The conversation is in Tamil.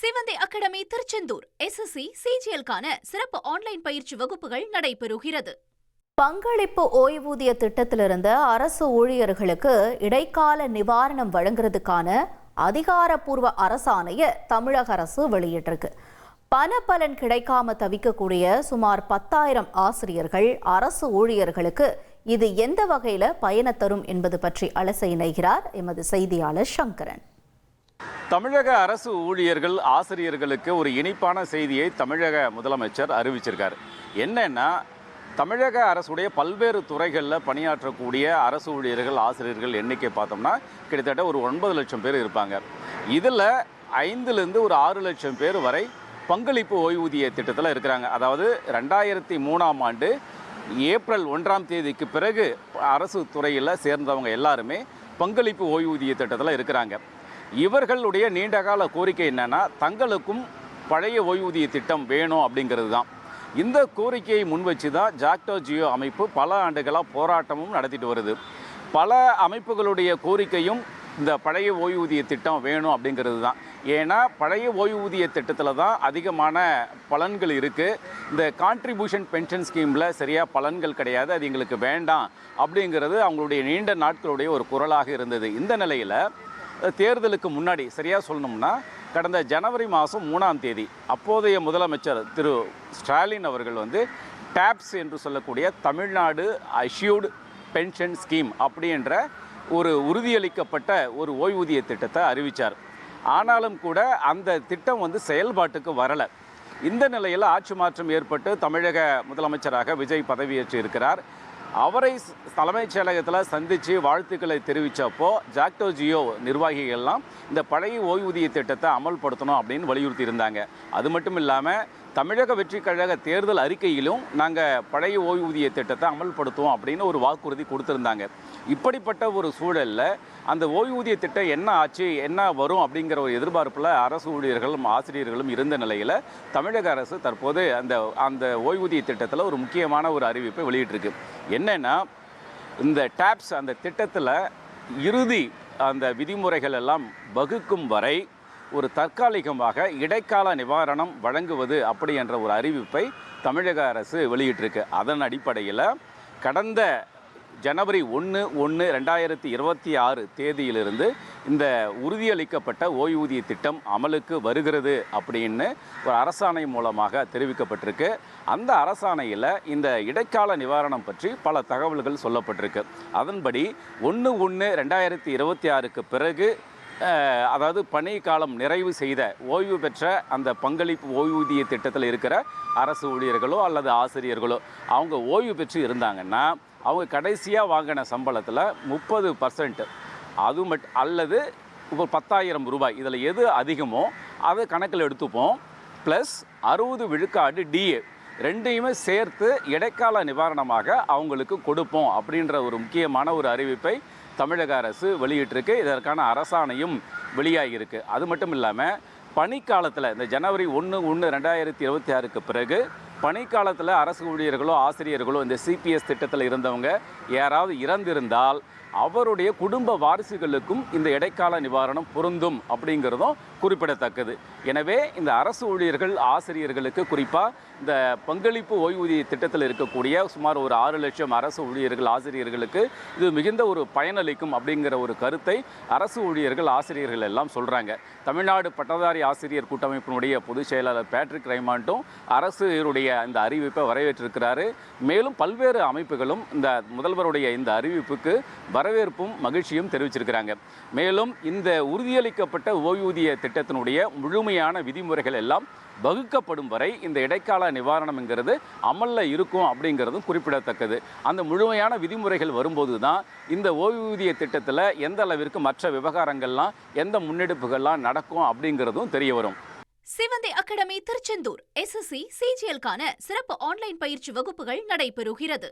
சிவந்தி அகாடமி திருச்செந்தூர் SSC CGL-க்கான சிறப்பு ஆன்லைன் பயிற்சி வகுப்புகள் நடைபெறுகிறது. பங்களிப்பு ஓய்வூதிய திட்டத்திலிருந்து அரசு ஊழியர்களுக்கு இடைக்கால நிவாரணம் வழங்குறதுக்கான அதிகாரப்பூர்வ அரசாணையை தமிழக அரசு வெளியிட்டிருக்கு. பணப்பலன் கிடைக்காம தவிக்கக்கூடிய சுமார் 10,000 ஆசிரியர்கள், அரசு ஊழியர்களுக்கு இது எந்த வகையில பயனை தரும் என்பது பற்றி அலச இணைகிறார் எமது செய்தியாளர் சங்கரன். தமிழக அரசு ஊழியர்கள், ஆசிரியர்களுக்கு ஒரு இனிப்பான செய்தியை தமிழக முதலமைச்சர் அறிவிச்சிருக்கார். என்னன்னா, தமிழக அரசுடைய பல்வேறு துறைகளில் பணியாற்றக்கூடிய அரசு ஊழியர்கள், ஆசிரியர்கள் எண்ணிக்கை பார்த்தோம்னா கிட்டத்தட்ட ஒரு 9 லட்சம் பேர் இருப்பாங்க. இதில் 5லிருந்து ஒரு 6 லட்சம் பேர் வரை பங்களிப்பு ஓய்வூதிய திட்டத்தில் இருக்கிறாங்க. அதாவது 2003ஆம் ஆண்டு ஏப்ரல் 1ஆம் தேதிக்கு பிறகு அரசு துறையில் சேர்ந்தவங்க எல்லாருமே பங்களிப்பு ஓய்வூதிய திட்டத்தில் இருக்கிறாங்க. இவர்களுடைய நீண்டகால கோரிக்கை என்னன்னா, தங்களுக்கும் பழைய ஓய்வூதிய திட்டம் வேணும் அப்படிங்கிறது தான். இந்த கோரிக்கையை முன்வச்சு தான் ஜாக்டோ ஜியோ அமைப்பு பல ஆண்டுகளாக போராட்டமும் நடத்திட்டு வருது. பல அமைப்புகளுடைய கோரிக்கையும் இந்த பழைய ஓய்வூதிய திட்டம் வேணும் அப்படிங்கிறது தான். ஏன்னா பழைய ஓய்வூதிய திட்டத்தில் தான் அதிகமான பலன்கள் இருக்குது. இந்த கான்ட்ரிபியூஷன் பென்ஷன் ஸ்கீமில் சரியாக பலன்கள் கிடையாது, அது எங்களுக்கு வேண்டாம் அப்படிங்கிறது அவங்களுடைய நீண்ட நாட்களுடைய ஒரு குரலாக இருந்தது. இந்த நிலையில் தேர்தலுக்கு முன்னாடி சரியாக சொல்லணும்னா கடந்த ஜனவரி மாதம் 3ஆம் தேதி அப்போதைய முதலமைச்சர் திரு ஸ்டாலின் அவர்கள் டாப்ஸ் என்று சொல்லக்கூடிய தமிழ்நாடு அஷ்யூர்டு பென்ஷன் ஸ்கீம் அப்படின்ற ஒரு உறுதியளிக்கப்பட்ட ஒரு ஓய்வூதிய திட்டத்தை அறிவித்தார். ஆனாலும் கூட அந்த திட்டம் செயல்பாட்டுக்கு வரலை. இந்த நிலையில் ஆட்சி மாற்றம் ஏற்பட்டு தமிழக முதலமைச்சராக விஜய் பதவியேற்று இருக்கிறார். அவரை தலைமைச் செயலகத்தில் சந்தித்து வாழ்த்துக்களை தெரிவித்தப்போ ஜாக்டோ ஜியோ நிர்வாகிகள்லாம் இந்த பழைய ஓய்வூதிய திட்டத்தை அமல்படுத்தணும் அப்படின்னு வலியுறுத்தி இருந்தாங்க. அது மட்டும் இல்லாமல் தமிழக வெற்றி கழக தேர்தல் அறிக்கையிலும் நாங்கள் பழைய ஓய்வூதிய திட்டத்தை அமல்படுத்துவோம் அப்படின்னு ஒரு வாக்குறுதி கொடுத்துருந்தாங்க. இப்படிப்பட்ட ஒரு சூழலில் அந்த ஓய்வூதிய திட்டம் என்ன ஆச்சு, என்ன வரும் அப்படிங்கிற ஒரு எதிர்பார்ப்பில் அரசு ஊழியர்களும் ஆசிரியர்களும் இருந்த நிலையில் தமிழக அரசு தற்போது அந்த ஓய்வூதிய திட்டத்தில் ஒரு முக்கியமான ஒரு அறிவிப்பை வெளியிட்டிருக்கு. என்னென்னா, இந்த டாப்ஸ் அந்த திட்டத்தில் இறுதி அந்த விதிமுறைகள் எல்லாம் வகுக்கும் வரை ஒரு தற்காலிகமாக இடைக்கால நிவாரணம் வழங்குவது அப்படி என்ற ஒரு அறிவிப்பை தமிழக அரசு வெளியிட்டிருக்கு. அதன் அடிப்படையில் கடந்த ஜனவரி 1/1/2026 தேதியிலிருந்து இந்த உறுதியளிக்கப்பட்ட ஓய்வூதிய திட்டம் அமலுக்கு வருகிறது அப்படின்னு ஒரு அரசாணை மூலமாக தெரிவிக்கப்பட்டிருக்கு. அந்த அரசாணையில் இந்த இடைக்கால நிவாரணம் பற்றி பல தகவல்கள் சொல்லப்பட்டிருக்கு. அதன்படி 1/1/2026க்கு பிறகு, அதாவது பணி காலம் நிறைவு செய்த ஓய்வு பெற்ற அந்த பங்களிப்பு ஓய்வூதிய திட்டத்தில் இருக்கிற அரசு ஊழியர்களோ அல்லது ஆசிரியர்களோ அவங்க ஓய்வு பெற்று இருந்தாங்கன்னா அவங்க கடைசியாக வாங்கின சம்பளத்தில் 30% அது அல்லது இப்போ 10,000 ரூபாய், இதில் எது அதிகமோ அதை கணக்கில் எடுத்துப்போம். ப்ளஸ் 60 விழுக்காடு DA ரெண்டையுமே சேர்த்து இடைக்கால நிவாரணமாக அவங்களுக்கு கொடுப்போம் அப்படின்ற ஒரு முக்கியமான ஒரு அறிவிப்பை தமிழக அரசு வெளியிட்டிருக்கு. இதற்கான அரசாணையும் வெளியாகியிருக்கு. அது மட்டும் இல்லாமல் பணிக்காலத்தில் இந்த ஜனவரி 1/1/2026க்கு பிறகு பணிக்காலத்தில் அரசு ஊழியர்களோ ஆசிரியர்களோ இந்த CPS திட்டத்தில் இருந்தவங்க யாராவது இறந்திருந்தால் அவருடைய குடும்ப வாரிசுகளுக்கும் இந்த இடைக்கால நிவாரணம் பொருந்தும் அப்படிங்கிறதும் குறிப்பிடத்தக்கது. எனவே இந்த அரசு ஊழியர்கள், ஆசிரியர்களுக்கு குறிப்பாக இந்த பங்களிப்பு ஓய்வூதிய திட்டத்தில் இருக்கக்கூடிய சுமார் ஒரு 6 லட்சம் அரசு ஊழியர்கள், ஆசிரியர்களுக்கு இது மிகுந்த ஒரு பயனளிக்கும் அப்படிங்கிற ஒரு கருத்தை அரசு ஊழியர்கள், ஆசிரியர்கள் எல்லாம் சொல்கிறாங்க. தமிழ்நாடு பட்டதாரி ஆசிரியர் கூட்டமைப்பினுடைய பொதுச் செயலாளர் பேட்ரிக் ரைமாண்டும் அரசுடைய இந்த அறிவிப்பை வரவேற்றிருக்கிறாரு. மேலும் பல்வேறு அமைப்புகளும் இந்த முதல்வருடைய இந்த அறிவிப்புக்கு வரவேற்பும் மகிழ்ச்சியும் தெரிவிச்சிருக்கிறாங்க. மேலும் இந்த உறுதியளிக்கப்பட்ட ஓய்வூதிய திட்டத்தினுடைய முழுமையான விதிமுறைகள் எல்லாம் வகுக்கப்படும் வரை இந்த இடைக்கால நிவாரணம்ங்கிறது அமலில் இருக்கும் அப்படிங்கிறதும் குறிப்பிடத்தக்கது. அந்த முழுமையான விதிமுறைகள் வரும்போது தான் இந்த ஓய்வூதிய திட்டத்தில் எந்த அளவிற்கு மற்ற விவகாரங்கள்லாம், எந்த முன்னெடுப்புகள்லாம் நடக்கும் அப்படிங்கிறதும் தெரிய வரும். சிவந்தி அகாடமி திருச்செந்தூர் SSC CGL-க்கான சிறப்பு ஆன்லைன் பயிற்சி வகுப்புகள் நடைபெறுகிறது.